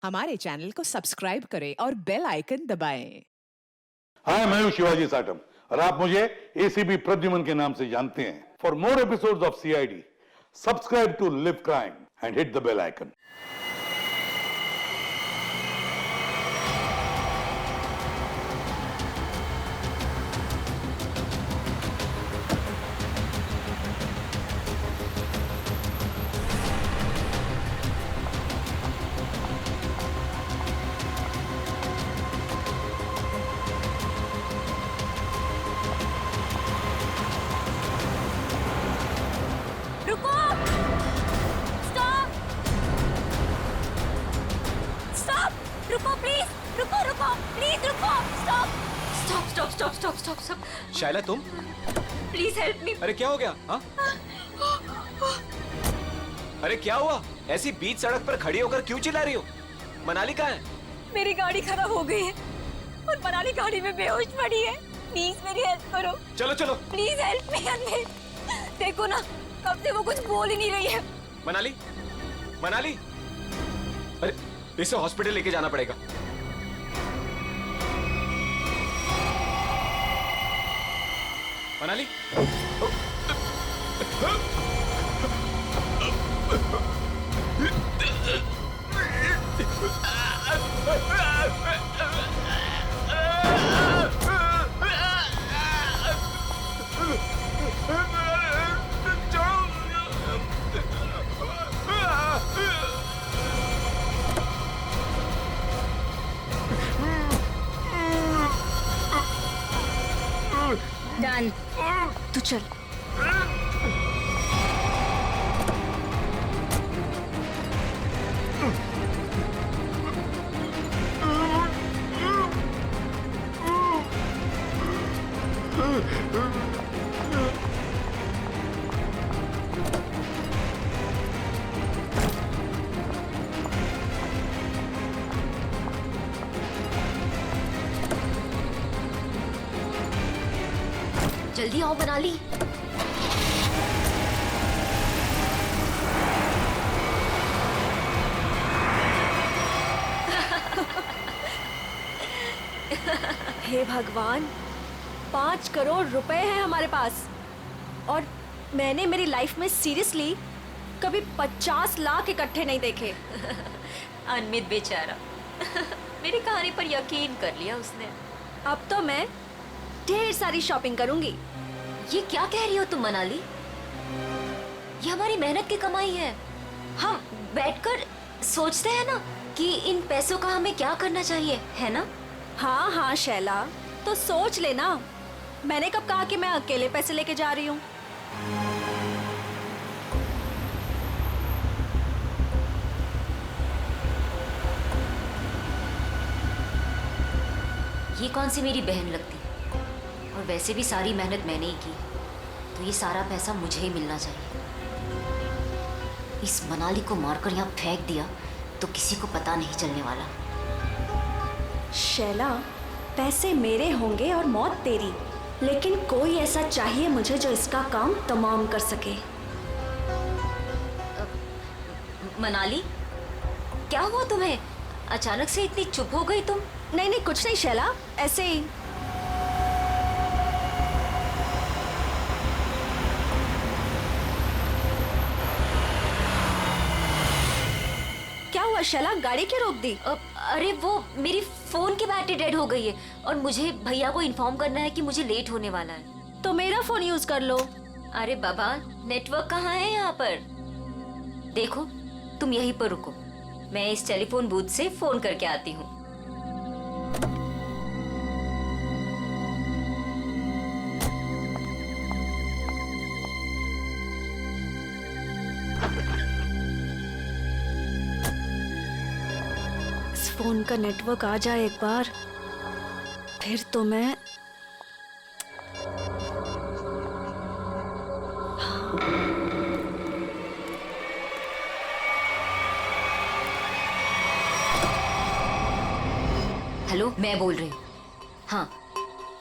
हमारे चैनल को सब्सक्राइब करें और बेल आइकन दबाएं। हाय, मैं हूं शिवाजी साटम और आप मुझे एसीपी प्रद्युमन के नाम से जानते हैं। For more episodes of CID, subscribe to LIV crime and hit the bell icon. रुको! स्टॉप! स्टॉप! रुको प्लीज! रुको रुको! प्लीज रुको! Stop! Stop stop stop stop stop stop! Shayla तुम? Please help me! अरे क्या हो गया? हाँ? अरे क्या हुआ? ऐसी बीच सड़क पर खड़ी होकर क्यों चिल्ला रही हो? मनाली कहाँ है? मेरी गाड़ी खराब हो गई है और मनाली गाड़ी में बेहोश पड़ी है। प्लीज मेरी हेल्प करो। चलो चलो। Please help me Anvay. देखो ना, कब से वो कुछ बोल ही नहीं रही है। मनाली, मनाली, अरे इसे हॉस्पिटल लेके जाना पड़ेगा। मनाली, डन। तू चल। जल्दी आओ मनाली। हे भगवान, 5 करोड़ रुपए हैं हमारे पास और मैंने मेरी लाइफ में सीरियसली कभी 50 लाख इकट्ठे नहीं देखे। अनमित बेचारा मेरी कहानी पर यकीन कर लिया उसने। अब तो मैं ढेर सारी शॉपिंग करूंगी। ये क्या कह रही हो तुम मनाली? ये हमारी मेहनत की कमाई है। हम बैठकर सोचते हैं ना कि इन पैसों का हमें क्या करना चाहिए, है ना? हाँ हाँ शैला, तो सोच लेना। मैंने कब कहा कि मैं अकेले पैसे लेके जा रही हूँ? ये कौन सी मेरी बहन लगती है? और वैसे भी सारी मेहनत मैंने ही की, तो ये सारा पैसा मुझे ही मिलना चाहिए। इस मनाली को मारकर यहाँ फेंक दिया तो किसी को पता नहीं चलने वाला। शैला, पैसे मेरे होंगे और मौत तेरी, लेकिन कोई ऐसा चाहिए मुझे जो इसका काम तमाम कर सके। मनाली, क्या हुआ तुम्हें? अचानक से इतनी चुप हो गई तुम? नहीं नहीं, कुछ नहीं शैला, ऐसे ही। क्या हुआ शैला, गाड़ी क्यों रोक दी? अरे वो मेरी फोन की बैटरी डेड हो गई है और मुझे भैया को इन्फॉर्म करना है कि मुझे लेट होने वाला है। तो मेरा फोन यूज कर लो। अरे बाबा, नेटवर्क कहाँ है यहाँ पर? देखो, तुम यहीं पर रुको, मैं इस टेलीफोन बूथ से फोन करके आती हूँ। इस फोन का नेटवर्क आ जाए एक बार, फिर तो मैं हेलो, मैं बोल रही हूँ। हाँ,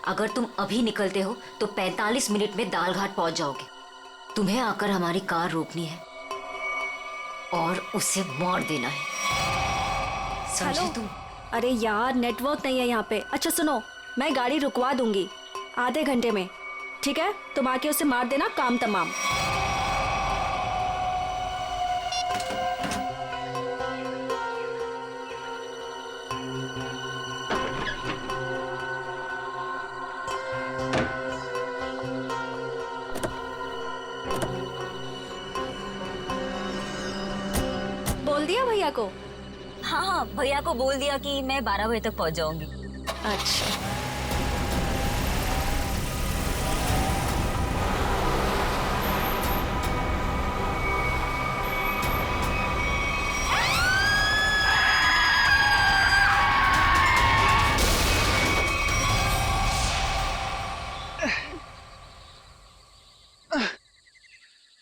अगर तुम अभी निकलते हो तो 45 मिनट में दालघाट पहुंच जाओगे। तुम्हें आकर हमारी कार रोकनी है और उसे मार देना है। समझी तुम? अरे यार नेटवर्क नहीं है यहाँ पे। अच्छा सुनो, मैं गाड़ी रुकवा दूंगी आधे घंटे में, ठीक है? तुम आके उसे मार देना, काम तमाम। बोल दिया भैया को? हाँ हाँ, भैया को बोल दिया कि मैं 12 बजे तक पहुंच जाऊंगी। अच्छा।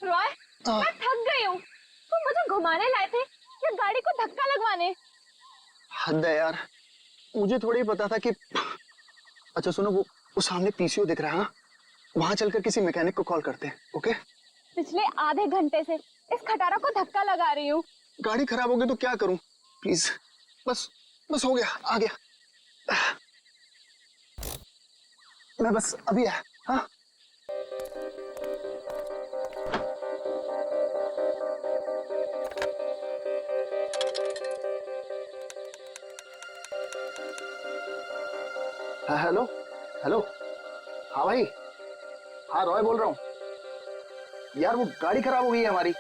रॉय, मैं थक गई हूँ। तुम मुझे घुमाने लाए थे या गाड़ी को धक्का लगवाने? हद है यार, मुझे थोड़ी ही पता था कि। अच्छा सुनो, वो सामने पीसीओ दिख रहा है, वहां चलकर किसी मैकेनिक को कॉल करते हैं। ओके? पिछले आधे घंटे से इस खटारा को धक्का लगा रही हूँ। गाड़ी खराब हो गई तो क्या करूं? प्लीज, बस बस हो गया, आ गया मैं, बस अभी आया। हाँ हेलो हेलो। हाँ भाई, हाँ रॉय बोल रहा हूँ यार। वो गाड़ी खराब हो गई है हमारी।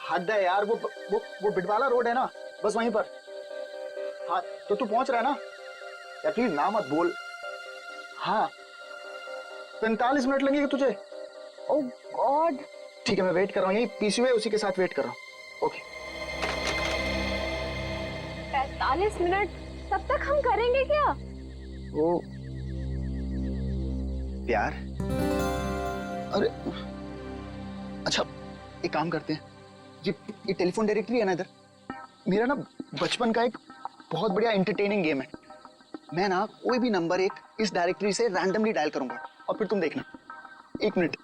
हद है यार, वो बिटवाला रोड है ना, बस वहीं पर। हाँ तो तू पहुंच रहा है ना यार? प्लीज ना मत बोल। हाँ 45 मिनट लगेंगे तुझे? ओह गॉड। ठीक है, मैं वेट कर रहा हूँ, यही पीसीओ है, उसी के साथ वेट कर रहा हूँ। ओके। 45 मिनट? तब तक हम करेंगे क्या? वो प्यार। अरे अच्छा, एक काम करते हैं, ये टेलीफोन डायरेक्टरी है ना इधर, मेरा ना बचपन का एक बहुत बढ़िया एंटरटेनिंग गेम है। मैं ना कोई भी नंबर एक इस डायरेक्टरी से रैंडमली डायल करूंगा और फिर तुम देखना। 1 मिनट।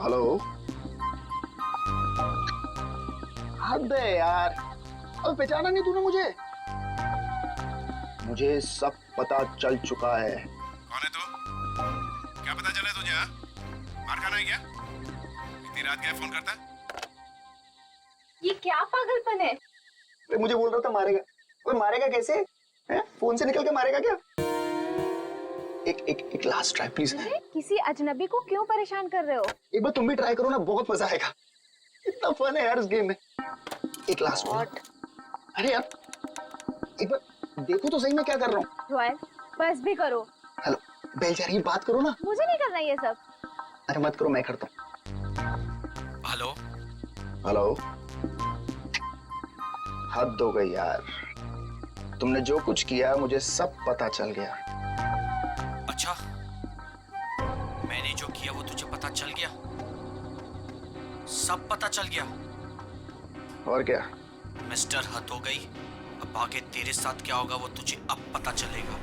हेलो। हद है यार, अब पहचाना नहीं तूने मुझे? मुझे सब पता चल चुका है। कौन है तू? क्या पता चला तुझे? हाँ? मार खाना है क्या? इतनी रात क्या फोन करता है? ये क्या पागलपन है? अरे मुझे बोल रहा था मारेगा। कोई मारेगा कैसे है? फोन से निकल के मारेगा क्या? एक लास्ट ट्राई प्लीज। किसी अजनबी को क्यों परेशान कर रहे हो? एक बार तुम भी ट्राई करो ना, बहुत मजा आएगा। इतना फन है यार इस गेम में। एक लास्ट वन। अरे यार एक बार देखो तो सही मैं क्या कर रहा हूँ। रॉयल, बस भी करो। हेलो बेल जा रही है, बात करो ना। मुझे नहीं करना ये सब। अरे मत करो, मैं करता हूँ। Hello hello. हद हो गई यार, तुमने जो कुछ किया मुझे सब पता चल गया। अच्छा, मैंने जो किया वो तुझे पता चल गया? सब पता चल गया? और क्या? मिस्टर हद हो गई, अब आगे तेरे साथ क्या होगा वो तुझे अब पता चलेगा।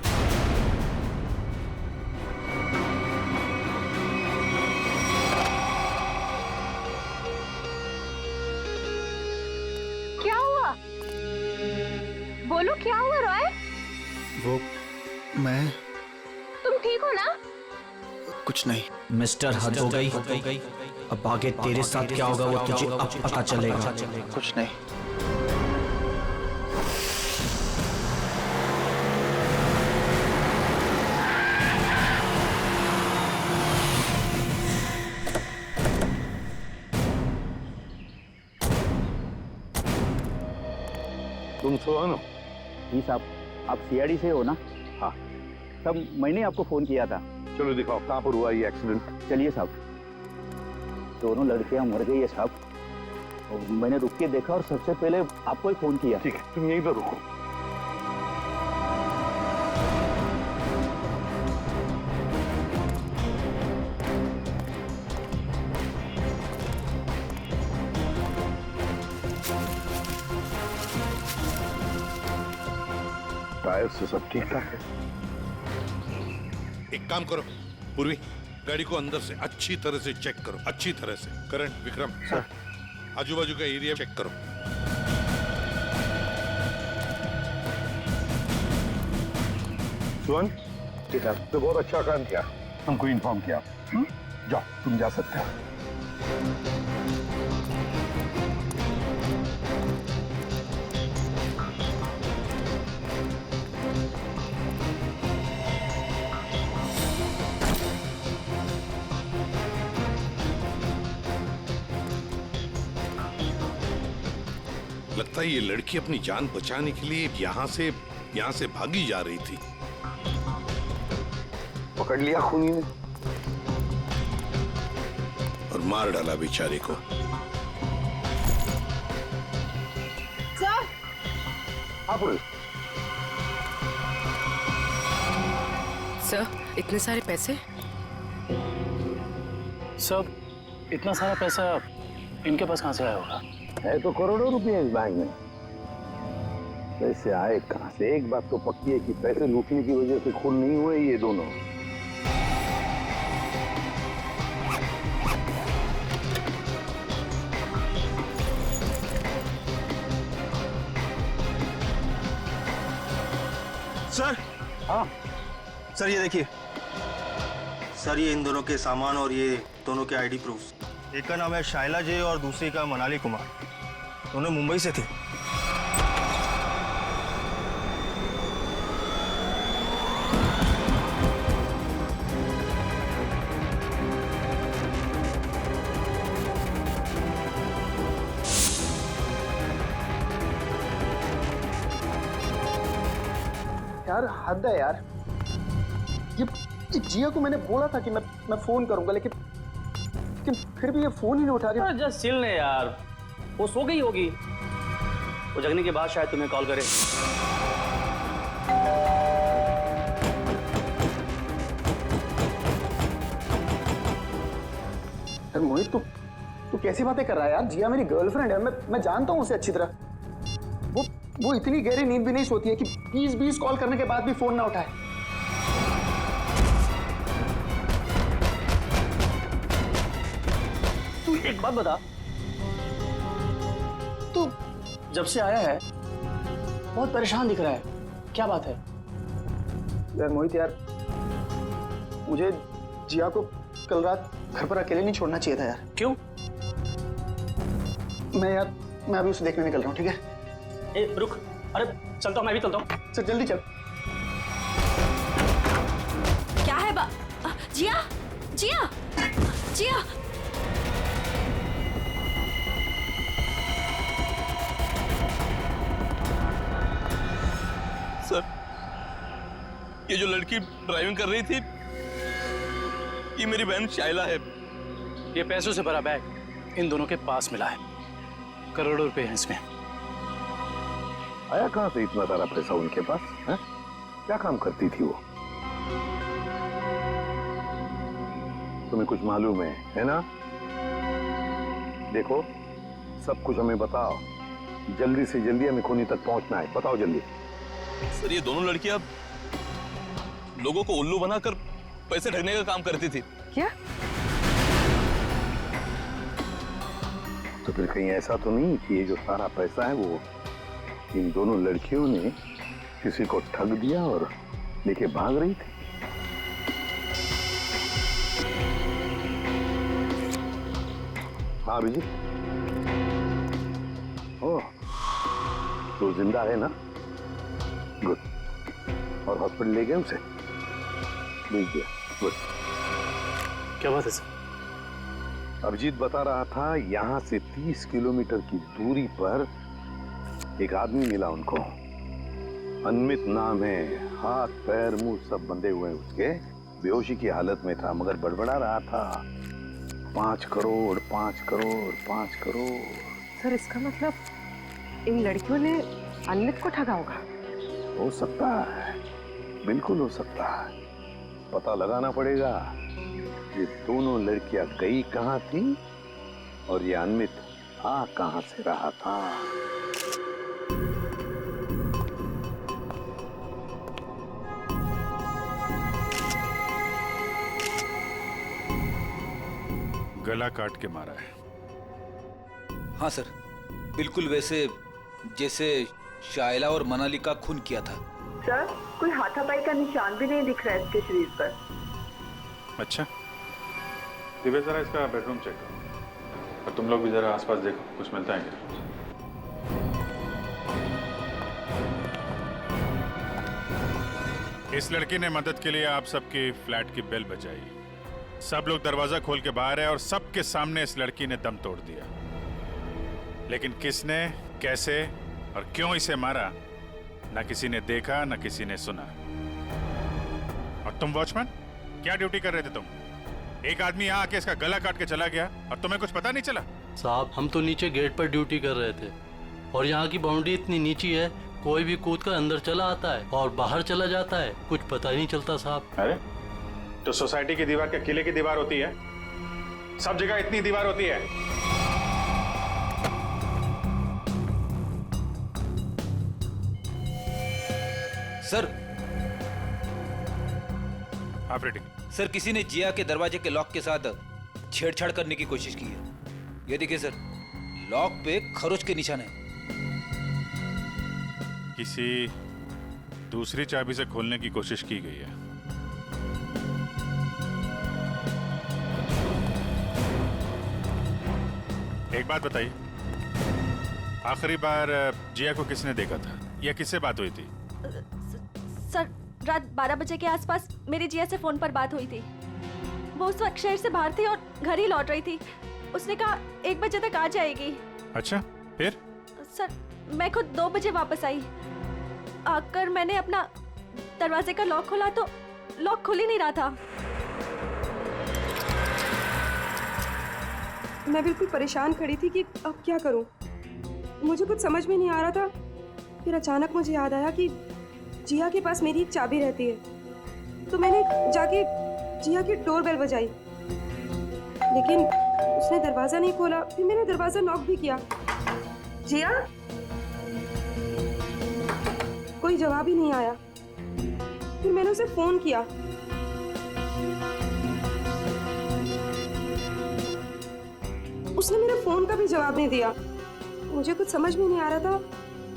क्या हुआ? बोलो क्या हुआ रॉय? वो मैं तुम ठीक हो ना? कुछ नहीं। मिस्टर हद हो गई, अब आगे तेरे साथ क्या होगा वो तुझे अब पता चलेगा। कुछ नहीं। तुम सोनो। जी साहब, आप सीआईडी से हो ना? हाँ। तब मैंने आपको फोन किया था। चलो दिखाओ कहाँ पर हुआ ये एक्सीडेंट। चलिए साहब। दोनों लड़कियां मर गई है साहब, और मैंने रुक के देखा और सबसे पहले आपको ही फोन किया। ठीक है, तुम यहीं पर रुको। टायर से सब ठीक ठाक है। एक काम करो पूर्वी, गाड़ी को अंदर से अच्छी तरह से चेक करो, अच्छी तरह से। करण, विक्रम सर, आजू बाजू का एरिया चेक करो। सुन, तो बहुत अच्छा काम किया, हमको इन्फॉर्म किया। जाओ, तुम जा सकते हो। लगता है ये लड़की अपनी जान बचाने के लिए यहाँ से भागी जा रही थी। पकड़ लिया खूनी ने और मार डाला बेचारे को। सर, सर, इतने सारे पैसे? सब इतना सारा पैसा इनके पास कहाँ से आया होगा? है तो करोड़ों रुपए इस बैंक में। पैसे आए कहाँ से? एक बात तो पक्की है कि पैसे लूटने की वजह से खून नहीं हुए ये दोनों। सर, हाँ सर ये देखिए सर, ये इन दोनों के सामान और ये दोनों के आईडी प्रूफ। एक का नाम है शाइला जे और दूसरी का मनाली कुमार। दोनों मुंबई से थे। यार हद है यार। ये जिया को मैंने बोला था कि मैं फोन करूंगा, लेकिन फिर भी ये फोन ही नहीं उठा रही। जस्ट चिल ले यार, वो सो गई होगी। वो जगने के बाद शायद तुम्हें कॉल करे। यार मोहित, तू कैसी बातें कर रहा है यार? जिया मेरी गर्लफ्रेंड है, मैं जानता हूँ उसे अच्छी तरह। वो इतनी गहरी नींद भी नहीं सोती है कि 20 कॉल करने के बाद भी फोन ना उठाए। तू एक बात बता, तू जब से आया है बहुत परेशान दिख रहा है, क्या बात है? यार मोहित यार, मुझे जिया को कल रात घर पर अकेले नहीं छोड़ना चाहिए था यार। क्यों? मैं अभी उसे देखने निकल रहा हूँ, ठीक है? ए रुक, अरे चलता हूँ, मैं भी चलता हूँ। सर जल्दी चल। क्या है जिया, जिया, जिया। सर, ये जो लड़की ड्राइविंग कर रही थी, ये मेरी बहन शाइला है। ये पैसों से भरा बैग इन दोनों के पास मिला है, करोड़ों रुपए हैं इसमें। आया कहाँ से इतना सारा पैसा उनके पास? है? क्या काम करती थी वो? तुम्हें कुछ मालूम है ना? देखो, सब कुछ हमें बताओ, जल्दी से जल्दी हमें खूनी तक पहुंचना है। बताओ जल्दी। सर, ये दोनों लड़कियां लोगों को उल्लू बनाकर पैसे ठगने का काम करती थी। क्या? तो फिर कहीं ऐसा तो नहीं कि ये जो सारा पैसा है वो इन दोनों लड़कियों ने किसी को ठग दिया और लेके भाग रही थी? हाँ अभिजीत, ओह, तो जिंदा है ना? गुड। और हॉस्पिटल ले गए उसे? भेज दिया। गुड। क्या बात है सर? अभिजीत बता रहा था यहाँ से 30 किलोमीटर की दूरी पर एक आदमी मिला उनको। अनमित नाम है, हाथ पैर मुंह सब बंधे हुए हैं उसके, बेहोशी की हालत में था मगर बड़बड़ा रहा था 5 करोड़ 5 करोड़ 5 करोड़। सर, इसका मतलब इन लड़कियों ने अनमित को ठगा होगा। हो सकता है, बिल्कुल हो सकता है। पता लगाना पड़ेगा ये दोनों लड़कियां गई कहाँ थी और ये अनमित आ कहाँ से रहा था। गला काट के मारा है। हाँ सर, बिल्कुल वैसे जैसे शाइला और मनाली का खून किया था। सर, कोई हाथापाई का निशान भी नहीं दिख रहा है इसके शरीर पर। अच्छा, दिव्या जरा इसका बेडरूम चेक करो और तुम लोग भी जरा आसपास देखो, कुछ मिलता है क्या। इस लड़की ने मदद के लिए आप सबकी फ्लैट की बेल बजाई। सब लोग दरवाजा खोल के बाहर है और सबके सामने इस लड़की ने दम तोड़ दिया। लेकिन किसने, कैसे और क्यों इसे मारा, ना किसी ने देखा ना किसी ने सुना। और तुम वॉचमैन, क्या ड्यूटी कर रहे थे तुम? एक आदमी यहाँ आके इसका गला काट के चला गया और तुम्हें कुछ पता नहीं चला? साहब, हम तो नीचे गेट पर ड्यूटी कर रहे थे और यहाँ की बाउंड्री इतनी नीची है, कोई भी कूद कर अंदर चला आता है और बाहर चला जाता है, कुछ पता ही नहीं चलता साहब। अरे तो सोसाइटी की दीवार क्या किले की दीवार होती है? सब जगह इतनी दीवार होती है? सर, ऑपरेटिंग सर किसी ने जिया के दरवाजे के लॉक के साथ छेड़छाड़ करने की कोशिश की है। ये देखिए सर, लॉक पे खरोच के निशान है। किसी दूसरी चाबी से खोलने की कोशिश की गई है। एक बात बताइए, आखिरी बार जिया को किसने देखा था या किससे बात हुई थी? सर, रात 12 बजे के आसपास मेरी जिया से फोन पर बात हुई थी। वो उस वक्त शहर से बाहर थी और घर ही लौट रही थी। उसने कहा 1 बजे तक आ जाएगी। अच्छा, फिर? सर, मैं खुद 2 बजे वापस आई। आकर मैंने अपना दरवाजे का लॉक खोला तो लॉक खुल ही नहीं रहा था। मैं बिल्कुल परेशान खड़ी थी कि अब क्या करूं। मुझे कुछ समझ में नहीं आ रहा था। फिर अचानक मुझे याद आया कि जिया के पास मेरी एक चाबी रहती है, तो मैंने जाके जिया की डोरबेल बजाई, लेकिन उसने दरवाजा नहीं खोला। फिर मैंने दरवाजा नॉक भी किया। जिया, कोई जवाब ही नहीं आया। फिर मैंने उसे फोन किया। उसने मेरे फोन का भी जवाब नहीं दिया। मुझे कुछ समझ में नहीं आ रहा था।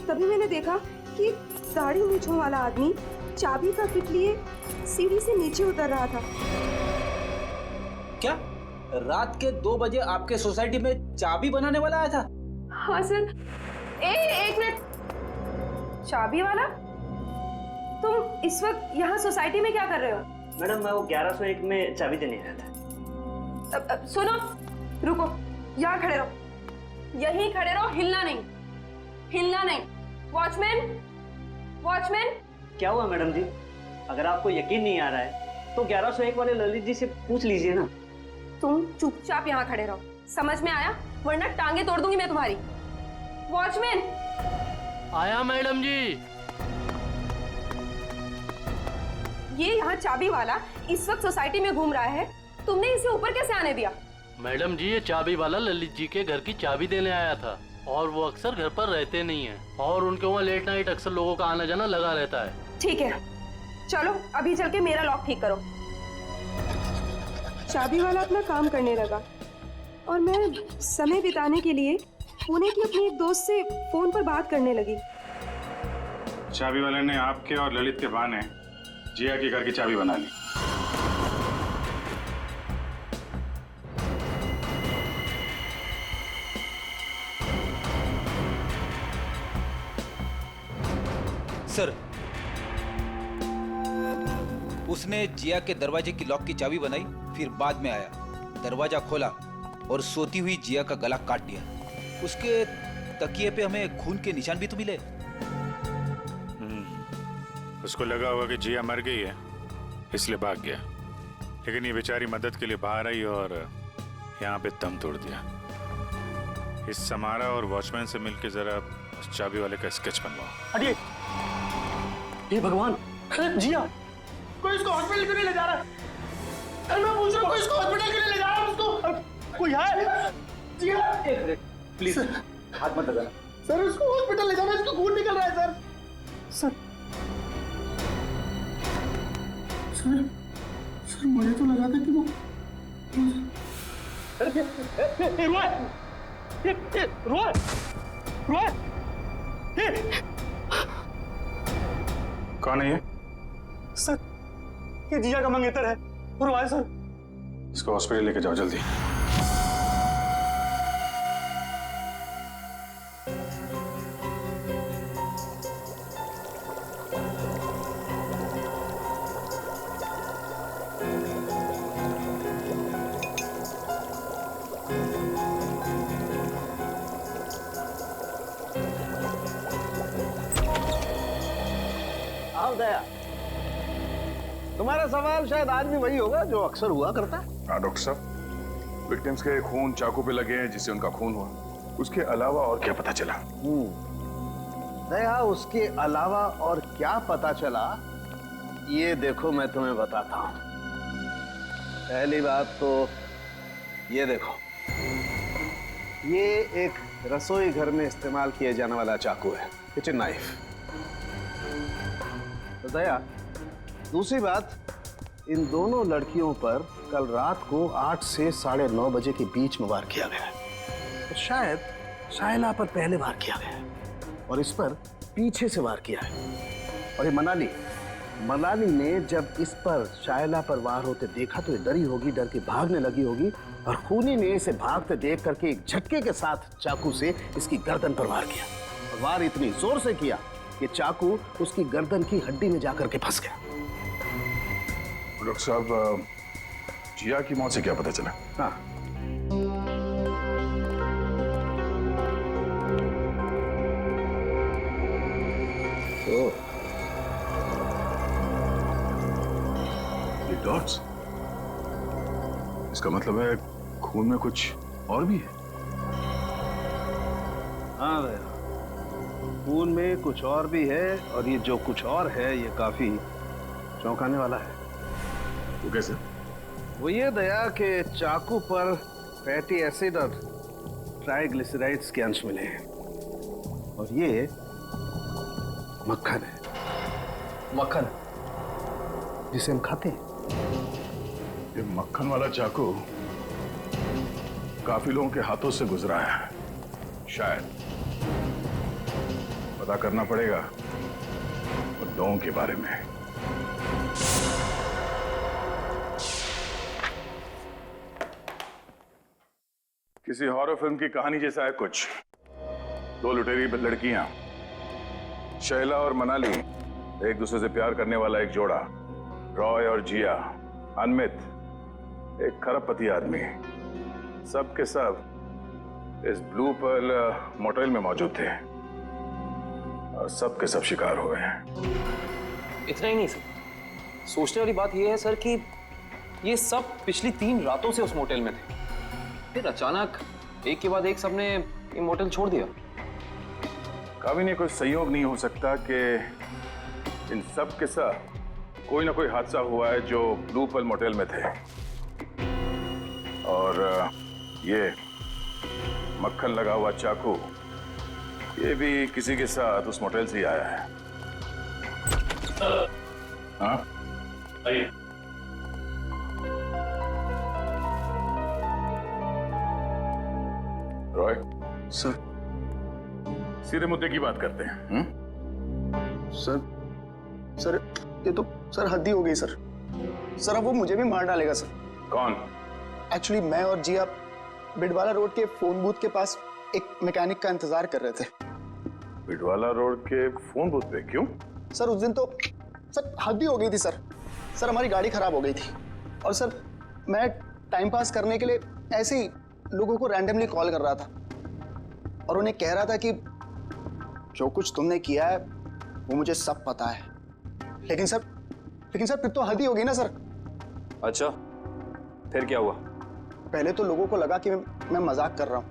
तभी मैंने देखा कि दाढ़ी मूंछों वाला आदमी चाबी का किट लिए सीढ़ी से नीचे उतर रहा था। क्या रात के 2 बजे आपके सोसाइटी में चाबी बनाने वाला आया था? हाँ सर। एक मिनट, चाबी वाला? तुम इस वक्त यहाँ सोसाइटी में क्या कर रहे हो? मैडम, मैं वो 1101 में चाबी देने आया था। सुनो, रुको, यहाँ खड़े रहो, यहीं खड़े रहो, हिलना नहीं, हिलना नहीं। Watchman, watchman. क्या हुआ मैडम जी? अगर आपको यकीन नहीं आ रहा है तो 1101 वाले ललित जी से पूछ लीजिए ना। तुम चुपचाप यहाँ खड़े रहो, समझ में आया? वरना टांगे तोड़ दूंगी मैं तुम्हारी। वॉचमैन। आया मैडम जी। ये यहाँ चाबी वाला इस वक्त सोसाइटी में घूम रहा है, तुमने इसे ऊपर कैसे आने दिया? मैडम जी, ये चाबी वाला ललित जी के घर की चाबी देने आया था और वो अक्सर घर पर रहते नहीं हैं और उनके वहाँ लेट नाइट अक्सर लोगों का आना जाना लगा रहता है। ठीक है, चलो अभी चल के मेरा लॉक ठीक करो। चाबी वाला अपना काम करने लगा और मैं समय बिताने के लिए पुणे की अपनी एक दोस्त से फोन पर बात करने लगी। चाबी वाले ने आपके और ललित के बहाने जिया के घर की चाबी बना ली। सर, उसने जिया के दरवाजे की लॉक की चाबी बनाई, फिर बाद में आया, दरवाजा खोला और सोती हुई जिया का गला काट दिया। उसके तकिए पे हमें खून के निशान भी तो मिले। उसको लगा होगा कि जिया मर गई है, इसलिए भाग गया। लेकिन ये बेचारी मदद के लिए बाहर आई और यहाँ पे दम तोड़ दिया। इस समारा और वॉचमैन से मिलके जरा उस चाबी वाले का स्केच बनवाओ। अरे ये भगवान, जिया, कोई इसको हॉस्पिटल क्यों नहीं ले जा रहा? अरे मैं पूछ रहा हूँ, कोई इसको हॉस्पिटल क्यों नहीं ले जा रहा? उसको कोई है? जिया, एक मिनट प्लीज, हाथ मत लगाना। सर उसको हॉस्पिटल ले जाना, इसको खून निकल रहा है सर। सर सर मुझे तो लगा था कि वो कौन है ये? सर, ये जिया का मंगेतर है। रोय सर। इसको हॉस्पिटल लेके जाओ जल्दी। दया, तुम्हारा सवाल शायद आज भी वही होगा जो अक्सर हुआ करता है। हाँ डॉक्टर साहब, विक्टिम्स के खून चाकू पे लगे हैं जिससे उनका खून हुआ, उसके अलावा और क्या पता चला? दया, उसके अलावा और क्या पता चला ये देखो मैं तुम्हें बताता हूं। पहली बात तो ये देखो, ये एक रसोई घर में इस्तेमाल किए जाने वाला चाकू है, किचन नाइफ। तो दया, दूसरी बात, इन दोनों लड़कियों पर कल रात को 8 से 9:30 बजे के बीच में वार किया गया है। तो शायद शाइला पर पहले वार किया गया है और इस पर पीछे से वार किया है। और ये मनाली ने जब इस पर शाइला पर वार होते देखा तो ये डरी होगी, डर के भागने लगी होगी और खूनी ने इसे भागते देख करके एक झटके के साथ चाकू से इसकी गर्दन पर वार किया। और वार इतनी जोर से किया कि चाकू उसकी गर्दन की हड्डी में जाकर के फंस गया। डॉक्टर साहब, जिया की मौत से क्या पता चला? हाँ, तो ये डॉट्स, इसका मतलब है खून में कुछ और भी है। हाँ भैया, खून में कुछ और भी है और ये जो कुछ और है ये काफी चौंकाने वाला है। वो कैसे? वो ये दया कि चाकू पर फैटी एसिड और ट्राइग्लिसराइड्स के अंश मिले हैं और ये मक्खन है। मक्खन जिसे हम खाते हैं। ये मक्खन वाला चाकू काफी लोगों के हाथों से गुजरा है। शायद पता करना पड़ेगा उन लोगों के बारे में। किसी हॉरर फिल्म की कहानी जैसा है कुछ। 2 लुटेरी लड़कियां, शैला और मनाली, एक दूसरे से प्यार करने वाला एक जोड़ा, रॉय और जिया, अनमित, एक खरबपति आदमी, सब के सब इस ब्लू पर्ल मोटेल में मौजूद थे और सब के सब शिकार हुए हैं। इतना ही नहीं सर, सोचने वाली बात यह है सर कि ये सब पिछली 3 रातों से उस मोटेल में थे, फिर अचानक एक के बाद एक सबने ये मोटेल छोड़ दिया। कभी नहीं कोई संयोग नहीं हो सकता कि इन सब के साथ कोई ना कोई हादसा हुआ है जो ब्लू पर्ल मोटेल में थे। और ये मक्खन लगा हुआ चाकू, ये भी किसी के साथ उस मोटेल से ही आया है। हाँ? आइए। रॉय सर, सीधे मुद्दे की बात करते हैं। सर ये तो सर हद ही हो गई सर। सर अब वो मुझे भी मार डालेगा सर। कौन? एक्चुअली मैं और जिया बिडवाला रोड के फोन बूथ के पास एक मैकेनिक का इंतजार कर रहे थे। बिडवाला रोड के फोन बूथ पे? क्यों? सर उस दिन तो सर हद ही हो गई थी सर। सर हमारी गाड़ी खराब हो गई थी और सर मैं टाइम पास करने के लिए ऐसे ही लोगों को रैंडमली कॉल कर रहा था और उन्हें कह रहा था कि जो कुछ तुमने किया है वो मुझे सब पता है। लेकिन सर फिर तो हद ही होगी ना सर। अच्छा, फिर क्या हुआ? पहले तो लोगों को लगा कि मैं मजाक कर रहा हूं।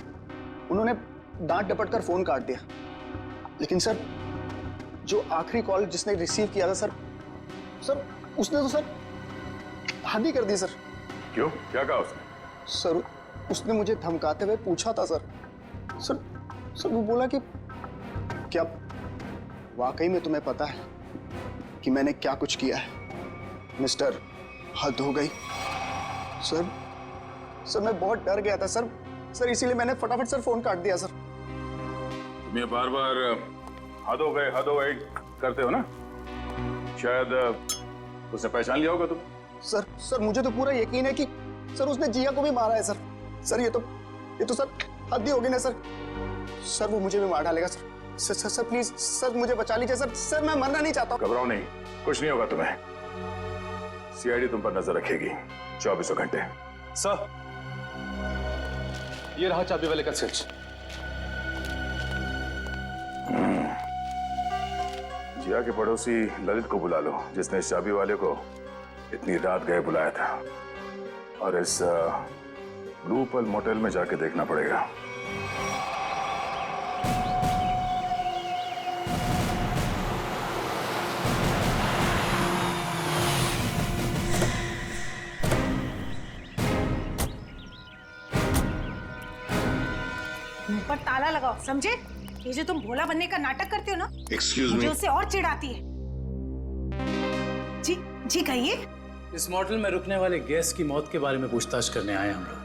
उन्होंने डांट डपट कर फोन काट दिया। लेकिन सर जो आखिरी कॉल जिसने रिसीव किया था सर उसने तो सर हद ही कर दी सर। क्यों? क्या कहा उसने? सर उसने मुझे धमकाते हुए पूछा था सर वो बोला कि क्या वाकई में तुम्हें पता है कि मैंने क्या कुछ किया है? मिस्टर, हद हो गई। सर सर मैं बहुत डर गया था सर। सर इसीलिए मैंने फटाफट सर फोन काट दिया सर। तुम ये बार बार हद हो गए करते हो ना? शायद उसे पहचान लिया होगा तुम। सर मुझे तो पूरा यकीन है कि सर उसने जिया को भी मारा है सर। सर ये तो सर हद ही होगी ना सर। सर वो मुझे भी मार डालेगा सर। सर प्लीज सर मुझे बचा लीजिए सर। सर मैं मरना नहीं चाहता। घबराओ नहीं, कुछ नहीं होगा तुम्हें। सीआईडी तुम पर नजर रखेगी 24 घंटे। सर ये रहा चाबी वाले का स्विच। जिया के पड़ोसी ललित को बुला लो, जिसने इस चाबी वाले को इतनी रात गए बुलाया था। और इस ब्लू पल मोटेल में जाके देखना पड़ेगा। मुंह पर ताला लगाओ, समझे? ये जो तुम भोला बनने का नाटक करते हो ना, Excuse me? मुझे उससे और चिढ़ाती है। जी कहिए। इस मोटेल में रुकने वाले गेस्ट की मौत के बारे में पूछताछ करने आए हम लोग।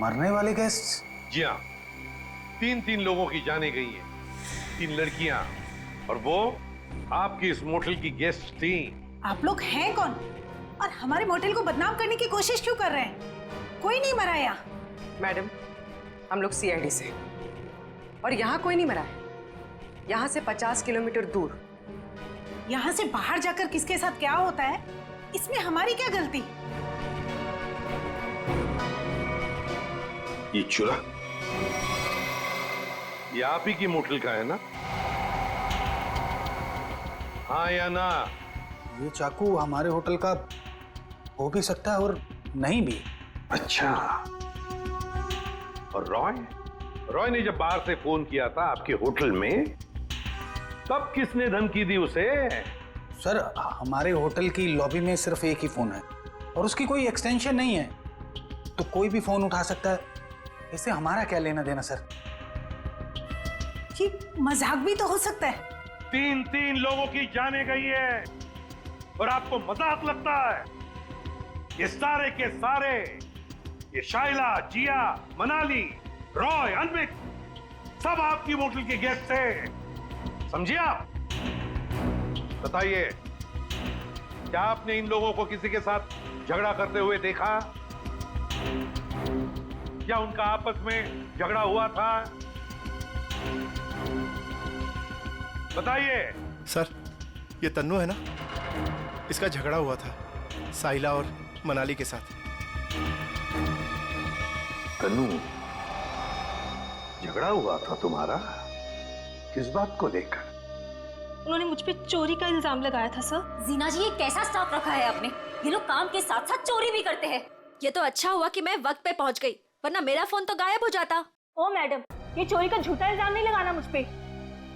मरने वाले गेस्ट? जी हाँ, 3 लोगों की जाने गई है, 3 लड़कियां, और वो आपकी इस मोटेल की गेस्ट थी। आप लोग हैं कौन और हमारे मोटेल को बदनाम करने की कोशिश क्यों कर रहे हैं? कोई नहीं मरा यहाँ। मैडम, हम लोग सीआईडी से, और यहाँ कोई नहीं मरा है। यहाँ से 50 किलोमीटर दूर। यहाँ से बाहर जाकर किसके साथ क्या होता है, इसमें हमारी क्या गलती? ये चूल्हा ये आप ही की मोटेल का है ना? हाँ या ना? ये चाकू हमारे होटल का हो भी सकता है और नहीं भी। अच्छा, और रॉय ने जब बाहर से फोन किया था आपके होटल में, तब किसने धमकी दी उसे? सर हमारे होटल की लॉबी में सिर्फ एक ही फोन है और उसकी कोई एक्सटेंशन नहीं है, तो कोई भी फोन उठा सकता है। इससे हमारा क्या लेना देना सर? कि मजाक भी तो हो सकता है। 3 लोगों की जाने गई है और आपको मजाक लगता है? ये सारे के सारे, ये शाइला, जिया, मनाली, रॉय, अनविक, सब आपकी मोटेल के गेस्ट थे, समझिए आप? बताइए, क्या आपने इन लोगों को किसी के साथ झगड़ा करते हुए देखा? क्या उनका आपस में झगड़ा हुआ था? बताइए। सर ये तन्नू है ना, इसका झगड़ा हुआ था साहिला और मनाली के साथ। तन्नू, झगड़ा हुआ था तुम्हारा? किस बात को लेकर? उन्होंने मुझ पे चोरी का इल्जाम लगाया था सर। जीना जी, ये कैसा स्टाफ रखा है आपने? ये लोग काम के साथ साथ चोरी भी करते हैं। ये तो अच्छा हुआ कि मैं वक्त पे पहुंच गई, वरना मेरा फोन तो गायब हो जाता। ओ मैडम, ये चोरी का झूठा इल्जाम नहीं लगाना मुझ पे।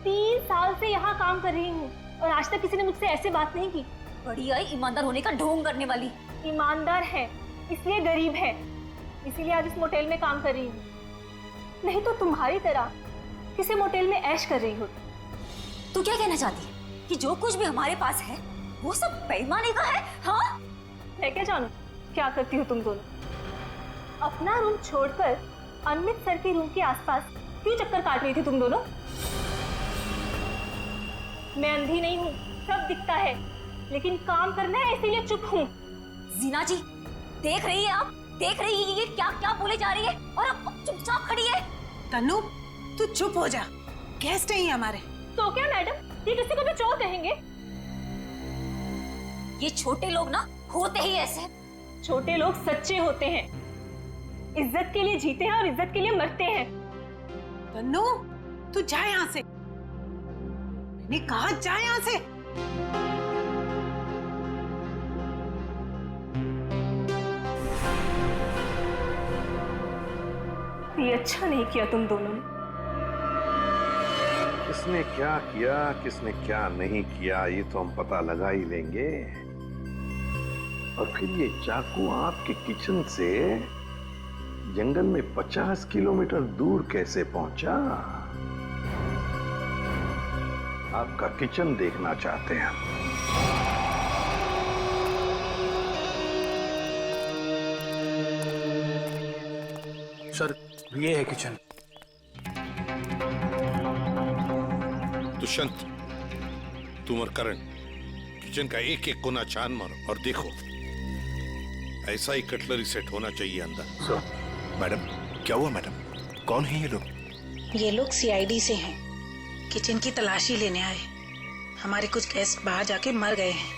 3 साल से यहाँ काम कर रही हूँ और आज तक किसी ने मुझसे ऐसे बात नहीं की। बड़ी आई ईमानदार होने का ढोंग करने वाली। ईमानदार है इसलिए गरीब है, इसीलिए आज इस मोटेल में काम कर रही हूँ, नहीं तो तुम्हारी तरह किसी मोटेल में ऐश कर रही होती। तू क्या कहना चाहती है कि जो कुछ भी हमारे पास है वो सब बेईमानी का है? हाँ, मैं क्या जानूं क्या करती हो तुम दोनों? अपना रूम छोड़कर अमित सर के रूम के आसपास क्यों चक्कर काट रही थी तुम दोनों? मैं अंधी नहीं हूँ, सब दिखता है, लेकिन काम करना है इसीलिए चुप हूँ। जीना जी, देख रही है आप? देख रही है ये क्या क्या बोले जा रही है और अब चुपचाप खड़ी है। तन्नू तू चुप हो जा, गेस्ट है हमारे। तो क्या मैडम, ये किसी को भी चोर कहेंगे? ये छोटे लोग ना होते ही ऐसे। छोटे लोग सच्चे होते हैं, इज्जत के लिए जीते हैं और इज्जत के लिए मरते हैं। तन्नू तू जा यहाँ से, मैंने कहा जा यहाँ से। ये अच्छा नहीं किया तुम दोनों ने। किसने क्या किया, किसने क्या नहीं किया, ये तो हम पता लगा ही लेंगे। और फिर ये चाकू आपके किचन से जंगल में 50 किलोमीटर दूर कैसे पहुंचा? आपका किचन देखना चाहते हैं। सर ये है किचन। दुष्यंत, तुम और करण किचन का एक एक कोना छान मारो और देखो, ऐसा ही कटलरी सेट होना चाहिए अंदर। मैडम, क्या हुआ मैडम? कौन है ये लोग? ये लोग सीआईडी से हैं, किचन की तलाशी लेने आए। हमारे कुछ गेस्ट बाहर जाके मर गए हैं।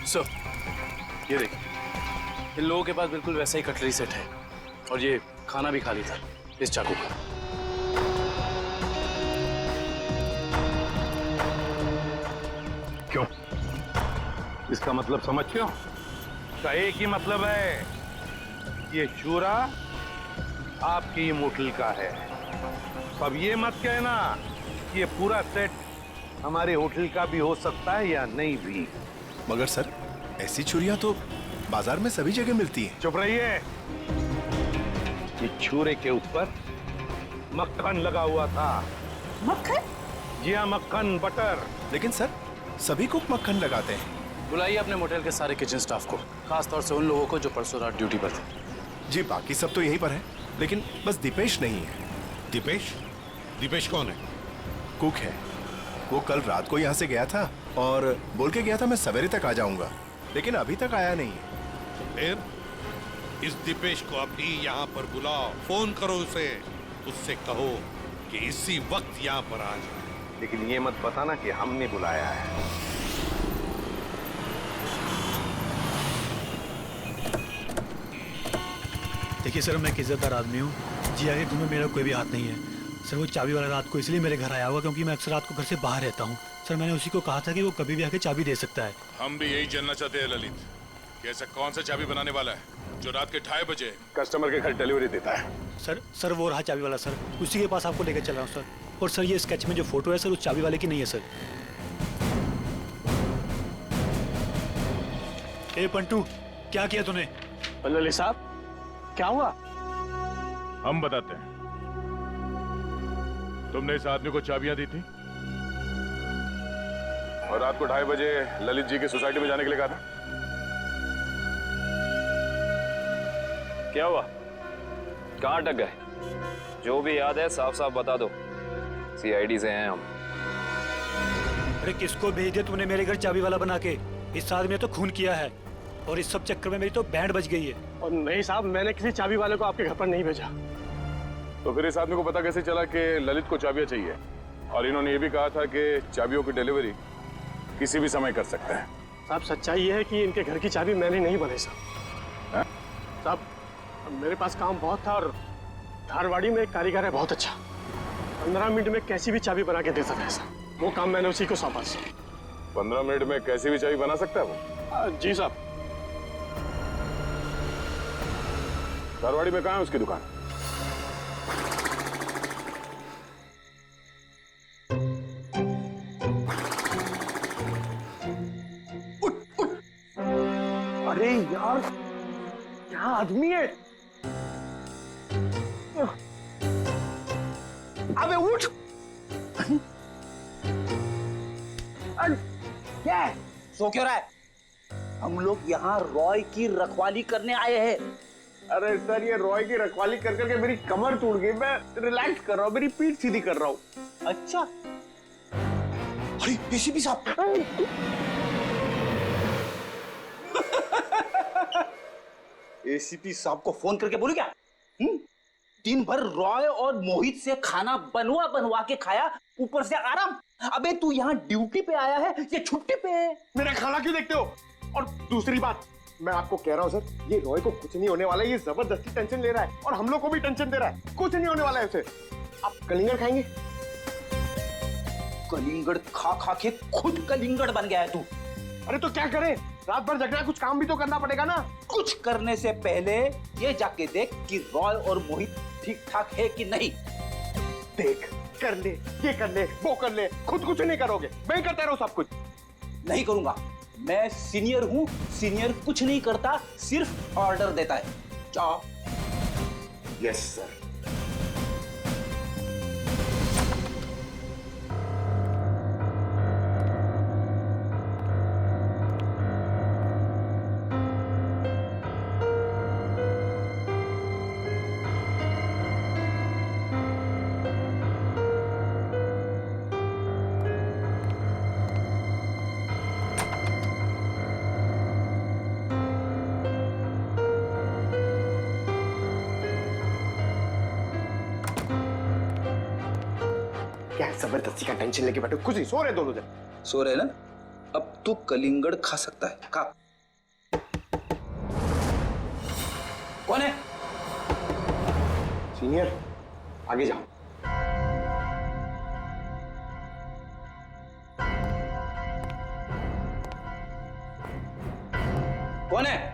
सर ये देखिए, इन लोगों के पास बिल्कुल वैसा ही कटलरी सेट है और ये खाना भी खाली था इस चाकू का। क्यों? इसका मतलब समझते हो? इसका एक ही मतलब है, ये चूरा आपकी होटल का है। अब ये मत कहना कि ये पूरा सेट हमारे होटल का भी हो सकता है या नहीं भी। मगर सर, ऐसी छुरियां तो बाजार में सभी जगह मिलती हैं। चुप रहिए। ये छुरे के ऊपर मक्खन लगा हुआ था। मक्खन? जी हाँ, मक्खन, बटर। लेकिन सर, सभी कुक मक्खन लगाते हैं। बुलाइए अपने मोटेल के सारे किचन स्टाफ को, खास तौर से उन लोगों को जो परसों रात ड्यूटी पर थे। जी, बाकी सब तो यहीं पर है, लेकिन बस दीपेश नहीं है। दीपेश? दीपेश कौन है? कुक है। वो कल रात को यहाँ से गया था और बोल के गया था मैं सवेरे तक आ जाऊंगा, लेकिन अभी तक आया नहीं है। फिर इस दीपेश को अभी यहाँ पर बुलाओ, फोन करो उसे, उससे कहो कि इसी वक्त यहाँ पर आ जाए। लेकिन ये मत बताना कि हमने बुलाया है। देखिए सर, मैं एक इज्जतदार आदमी हूँ, जिया के घर में मेरा कोई भी हाथ नहीं है। सर वो चाबी वाला रात को इसलिए मेरे घर आया हुआ क्योंकि मैं अक्सर रात को घर से बाहर रहता हूँ। सर मैंने उसी को कहा था कि वो कभी भी आके चाबी दे सकता है। हम भी यही जानना चाहते हैं ललित, कि ऐसा कौन सा चाबी बनाने वाला है जो रात के 2:30 बजे कस्टमर के घर डिलीवरी देता है। सर वो रहा चाबी वाला सर, उसी के पास आपको लेकर चल रहा हूँ सर। और सर ये स्केच में जो फोटो है सर, उस चाबी वाले की नहीं है सर। ए पंटू, क्या किया तूने? ललित साहब, क्या हुआ? हम बताते हैं। तुमने इस आदमी को चाबियां दी थी और रात को 2:30 बजे ललित जी की सोसाइटी में जाने के लिए कहा था। क्या हुआ? कहाँ अटक गए? जो भी याद है साफ साफ बता दो, सीआईडी से हैं हम। अरे किसको भेज दिया तूने मेरे घर चाबी वाला बना के? इस आदमी ने तो खून किया है और इस सब चक्कर में मेरी तो बैंड बज गई है। और नहीं साहब, मैंने किसी चाबी वाले को आपके घर पर नहीं भेजा। तो फिर इस आदमी को पता कैसे चला कि ललित को चाबियां चाहिए? और इन्होंने ये भी कहा था कि चाबियों की डिलीवरी किसी भी समय कर सकते हैं। साहब सच्चाई ये है कि इनके घर की चाबी मैंने नहीं बनाई साहब। साहब मेरे पास काम बहुत था और धारवाड़ी में एक कारीगर है बहुत अच्छा, 15 मिनट में कैसी भी चाबी बना के दे सकता है साहब। वो काम मैंने उसी को सौंपा। 15 मिनट में कैसी भी चाबी बना सकता है वो? जी साहब। धारवाड़ी में कहाँ है उसकी दुकान? अरे यार, क्या आदमी है? अबे उठ! क्या है? सो क्यों रहा है? हम लोग यहाँ रॉय की रखवाली करने आए हैं। अरे सर, ये रॉय की रखवाली कर करके मेरी कमर टूट गई। मैं रिलैक्स कर रहा हूँ, मेरी पीठ सीधी कर रहा हूँ। अच्छा, अरे एसीपी साहब, एसीपी साहब को फोन करके बोलू क्या? दिन भर रॉय और मोहित से खाना बनवा बनवा के खाया, ऊपर से आराम। अबे तू यहाँ ड्यूटी पे आया है या छुट्टी पे है? मेरा खाना क्यों देखते हो? और दूसरी बात, मैं आपको कह रहा हूँ सर, ये रॉय को कुछ नहीं होने वाला है। ये जबरदस्ती टेंशन ले रहा है और हम लोग को भी टेंशन दे रहा है। कुछ नहीं होने वाला है उसे। आप कलिंगड़ खाएंगे? कलिंगड़ खा खा के खुद कलिंगड़ बन गया है तू। अरे तो क्या करे? रात भर जगना, कुछ काम भी तो करना पड़ेगा ना। कुछ करने से पहले ये जाके देख कि रॉय और मोहित ठीक ठाक है कि नहीं। देख, कर ले, ये कर ले, वो कर ले, खुद कुछ नहीं करोगे। मैं करता रहूं सब कुछ? नहीं करूंगा। मैं सीनियर हूं, सीनियर कुछ नहीं करता, सिर्फ ऑर्डर देता है। जाओ। Yes sir. क्या जबरदस्ती का टेंशन लेके बैठे, कुछ नहीं, सो रहे दोनों जन। सो रहे ना? अब तू कलिंगड़ खा सकता है, खा। कौन है? सीनियर, आगे जाओ। कौन है?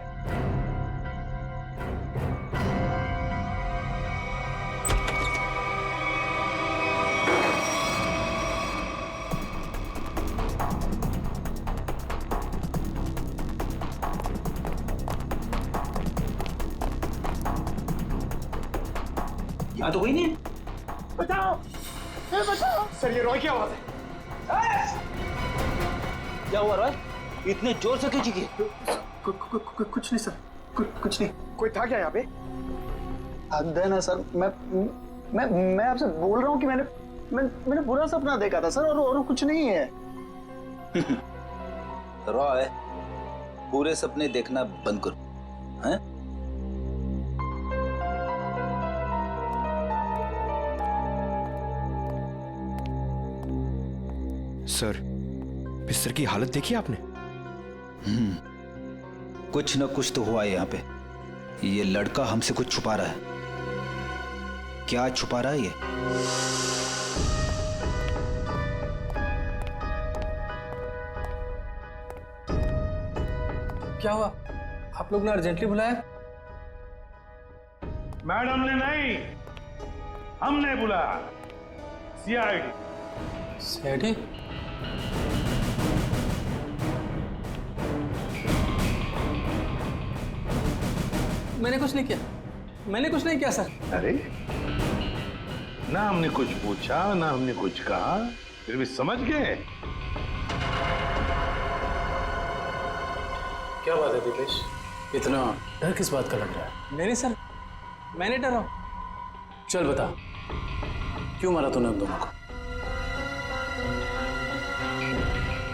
यहाँ तो कोई नहीं है। बचाओ, बचाओ। सर ये रॉय की आवाज है। क्या हुआ रॉय? इतने जोर से क्यों चीखी? कुछ नहीं सर, कुछ नहीं। कोई था क्या यहाँ पे? हद है ना सर, मैं आपसे बोल रहा हूँ कि मैंने बुरा सपना देखा था सर, और कुछ नहीं है। रॉय, पूरे सपने देखना बंद करो, हैं? सर, बिस्तर की हालत देखी आपने? कुछ न कुछ तो हुआ है यहाँ पे। ये लड़का हमसे कुछ छुपा रहा है। क्या छुपा रहा है ये? क्या हुआ? आप लोग ने अर्जेंटली बुलाया? मैडम ने नहीं, हमने बुलाया। सीआईडी। सीआईडी? मैंने कुछ नहीं किया, मैंने कुछ नहीं किया सर। अरे, ना हमने कुछ पूछा, ना हमने कुछ कहा, फिर भी समझ गए। क्या बात है दिपेश, इतना डर किस बात का लग रहा है? नहीं सर, मैंने डरा। चल बता, क्यों मारा तूने उन दोनों को?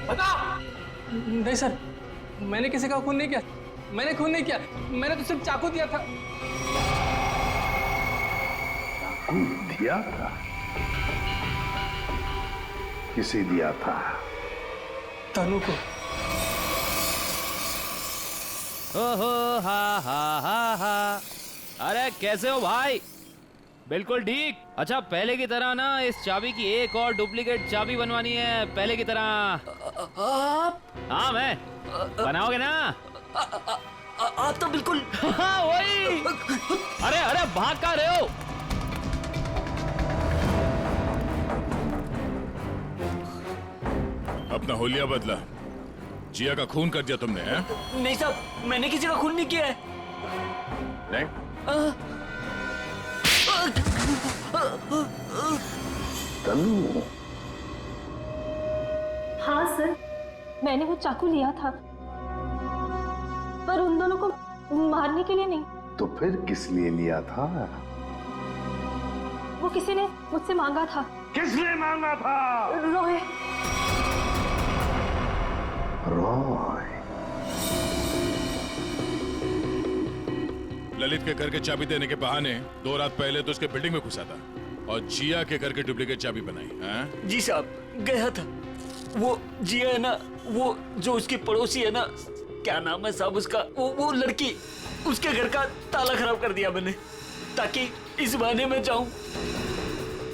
बता। नहीं सर, मैंने किसी का खून नहीं किया, मैंने खून नहीं किया, मैंने तो सिर्फ चाकू दिया था। चाकू दिया था? किसे दिया था? तनु को। ओहो, हा हा हा हा। अरे कैसे हो भाई? बिल्कुल ठीक। अच्छा, पहले की तरह ना इस चाबी की एक और डुप्लीकेट चाबी बनवानी है, पहले की तरह। आप? हाँ, मैं। बनाओगे ना? आप तो बिल्कुल। हाँ, वही। अरे अरे, भाग कहाँ रहे हो? अपना होलिया बदला। जिया का खून कर दिया तुमने, हैं? नहीं साहब, मैंने किसी का खून नहीं किया है। नहीं? तनु। हाँ सर, मैंने वो चाकू लिया था, पर उन दोनों को मारने के लिए नहीं। तो फिर किस लिए लिया था? वो किसी ने मुझसे मांगा था। किसने मांगा था? रॉय। रॉय। ललित के घर के चाबी देने के बहाने 2 रात पहले तो उसके बिल्डिंग में घुसा था और जिया के घर के डुप्लीकेट चाबी बनाई, हैं? जी साहब, गया था। वो जिया है ना, वो जो उसकी पड़ोसी है ना, क्या नाम है साहब उसका, वो लड़की, उसके घर का ताला खराब कर दिया मैंने, ताकि इस बहाने में जाऊं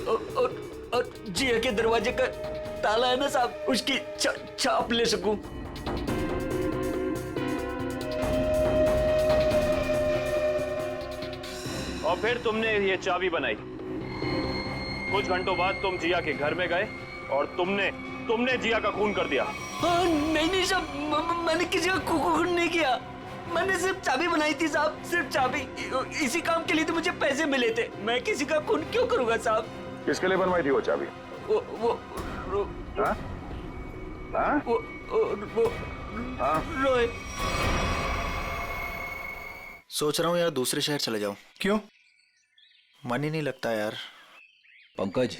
और जिया के दरवाजे का ताला है ना साहब, उसकी छाप ले सकूं। और फिर तुमने ये चाबी बनाई। कुछ घंटों बाद तुम जिया के घर में गए और तुमने तुमने जिया का खून कर दिया। नहीं नहीं साहब, मैंने किसी का खून नहीं किया। मैंने सिर्फ चाबी बनाई थी साहब, सिर्फ चाबी। इसी काम के लिए तो मुझे पैसे मिले थे। मैं किसी का खून क्यों करूंगा साहब? किसके लिए बनवाई थी वो चाबी? रोए। सोच रहा हूँ यार दूसरे शहर चले जाऊं। क्यों? मन ही नहीं लगता यार। पंकज,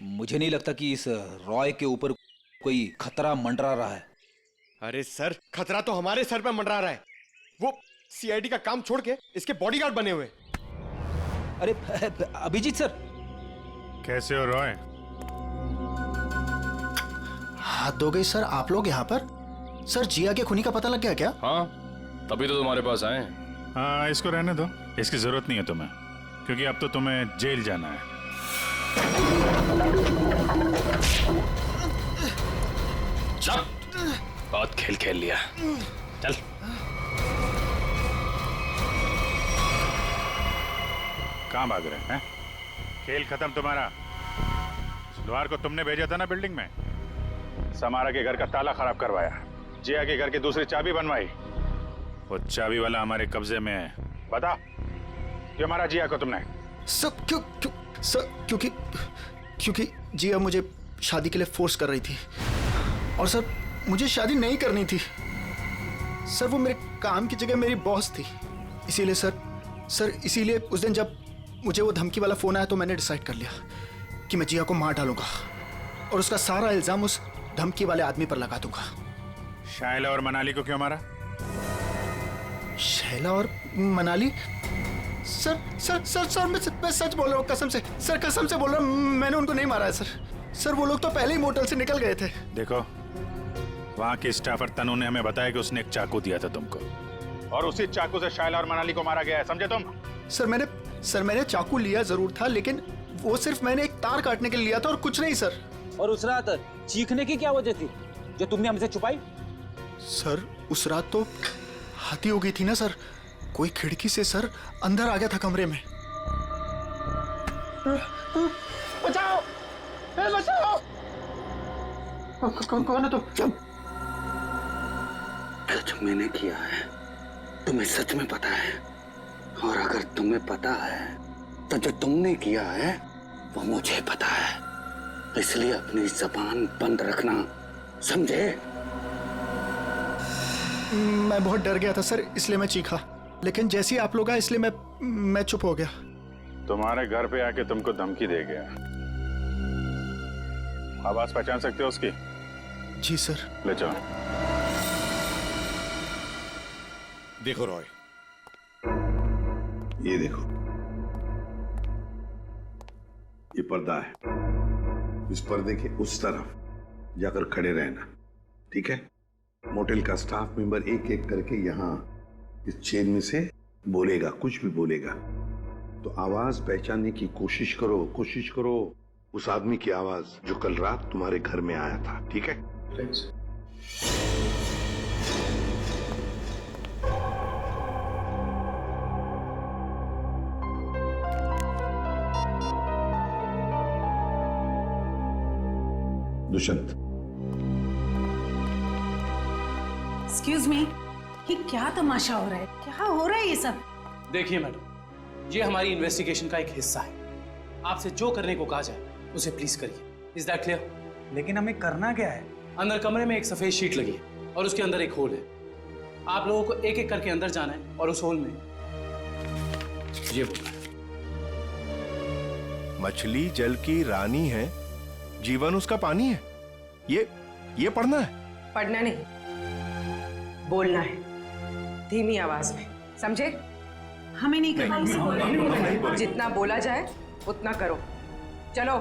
मुझे नहीं लगता कि इस रॉय के ऊपर कोई खतरा मंडरा रहा है। अरे सर, खतरा तो हमारे सर पे मंडरा रहा है। वो सीआईडी का काम छोड़ के इसके बॉडीगार्ड बने हुए। अरे अभिजीत सर, कैसे हो रॉय? हाथ धो गई सर आप लोग यहाँ पर? सर जिया के खूनी का पता लग गया क्या? हाँ, तभी तो तुम्हारे पास आए। हाँ, इसको रहने दो, इसकी जरूरत नहीं है तुम्हें, क्योंकि अब तो तुम्हें जेल जाना है। चल, बहुत खेल खेल लिया, चल। कहाँ भाग रहे हैं? खेल खत्म तुम्हारा। सुधार को तुमने भेजा था ना बिल्डिंग में, समारा के घर का ताला खराब करवाया, जिया के घर की दूसरी चाबी बनवाई। वो चाबी वाला हमारे कब्जे में है। बता, क्यों मारा जिया को तुमने? सर क्योंकि जिया मुझे शादी के लिए फोर्स कर रही थी, और सर मुझे शादी नहीं करनी थी। सर वो मेरे काम की जगह मेरी बॉस थी, इसीलिए सर इसीलिए उस दिन जब मुझे वो धमकी वाला फोन आया तो मैंने डिसाइड कर लिया कि मैं जिया को मार डालूंगा और उसका सारा इल्जाम उस धमकी वाले आदमी पर लगा दूंगा। शायला और मनाली को क्यों मारा? शैला और मनाली? सर मैं सच बोल रहा हूँ, कसम से सर, कसम से बोल रहा हूँ, मैंने उनको नहीं मारा है सर। वो लोग तो पहले ही मोटल से निकल गए थे। देखो, वहाँ के स्टाफर तनु ने हमें बताया कि उसने एक चाकू दिया था तुमको, और उसी चाकू से शायला और मनाली को मारा गया है, समझे तुम? सर मैंने चाकू लिया जरूर था, लेकिन वो सिर्फ मैंने एक तार काटने के लिए लिया था और कुछ नहीं सर। और उस रात चीखने की क्या वजह थी जो तुमने हमसे छुपाई? सर उस रात तो हाथी हो गई थी ना सर, कोई खिड़की से सर अंदर आ गया था कमरे में। बचाओ, बचाओ! कौन है तुम? जो मैंने किया है तुम्हें सच में पता है, और अगर तुम्हें पता है तो जो तुमने किया है वो मुझे पता है, इसलिए अपनी जबान बंद रखना, समझे? मैं बहुत डर गया था सर, इसलिए मैं चीखा, लेकिन जैसे ही आप लोग आए इसलिए मैं चुप हो गया। तुम्हारे घर पे आके तुमको धमकी दे गया। आवाज पहचान सकते हो उसकी? जी सर। ले जाओ। देखो रॉय, ये देखो, ये पर्दा है, इस पर्दे के उस तरफ जाकर खड़े रहना, ठीक है? मोटेल का स्टाफ मेंबर एक एक करके यहाँ इस चेन में से बोलेगा, कुछ भी बोलेगा तो आवाज पहचानने की कोशिश करो उस आदमी की आवाज जो कल रात तुम्हारे घर में आया था, ठीक है? दुष्यंत। एक्सक्यूज मी, ये क्या तमाशा हो रहा है? क्या हो रहा है ये सब? देखिए मैडम, ये हमारी इन्वेस्टिगेशन का एक हिस्सा है। आपसे जो करने को कहा जाए उसे प्लीज करिए। Is that clear? लेकिन हमें करना क्या है? अंदर कमरे में एक सफेद शीट लगी है और उसके अंदर एक होल है। आप लोगों को एक एक करके अंदर जाना है और उस होल में ये बोलना है, मछली जल की रानी है, जीवन उसका पानी है। ये पढ़ना है? पढ़ना नहीं, बोलना है, धीमी आवाज में, समझे? हमें नहीं करना। जितना बोला जाए उतना करो। चलो।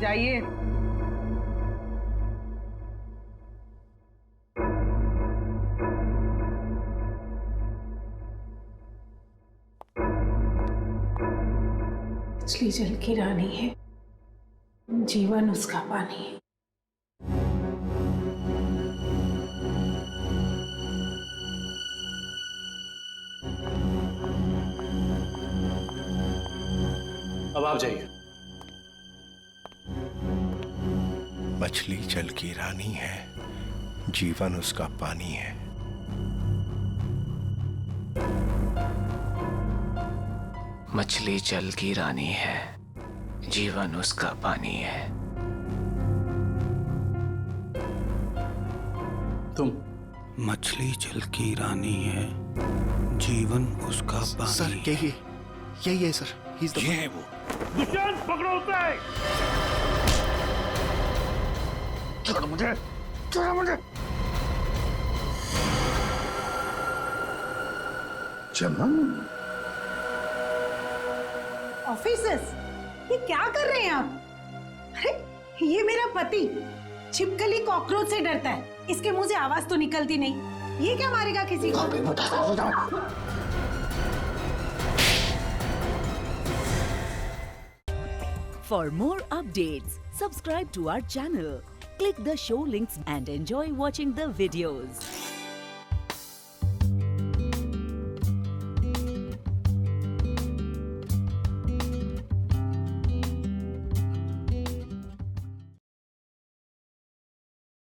जाइए। मछली जल की रानी है, जीवन उसका पानी है। अब आप जाइए। मछली जल की रानी है, जीवन उसका पानी है। मछली जल की रानी है, जीवन उसका पानी है। तुम मछली जल की रानी है, जीवन उसका पानी। सर यही है सर। ये है वो। दुष्यंत पकड़ो उसे। छोड़ो मुझे, छोड़ो मुझे। चमन, ऑफिसर्स, ये क्या कर रहे हैं आप? अरे ये मेरा पति छिपकली कॉकरोच से डरता है, इसके मुंह से आवाज तो निकलती नहीं, ये क्या मारेगा किसी को? For more updates, subscribe to our channel, click the show links and enjoy watching the videos.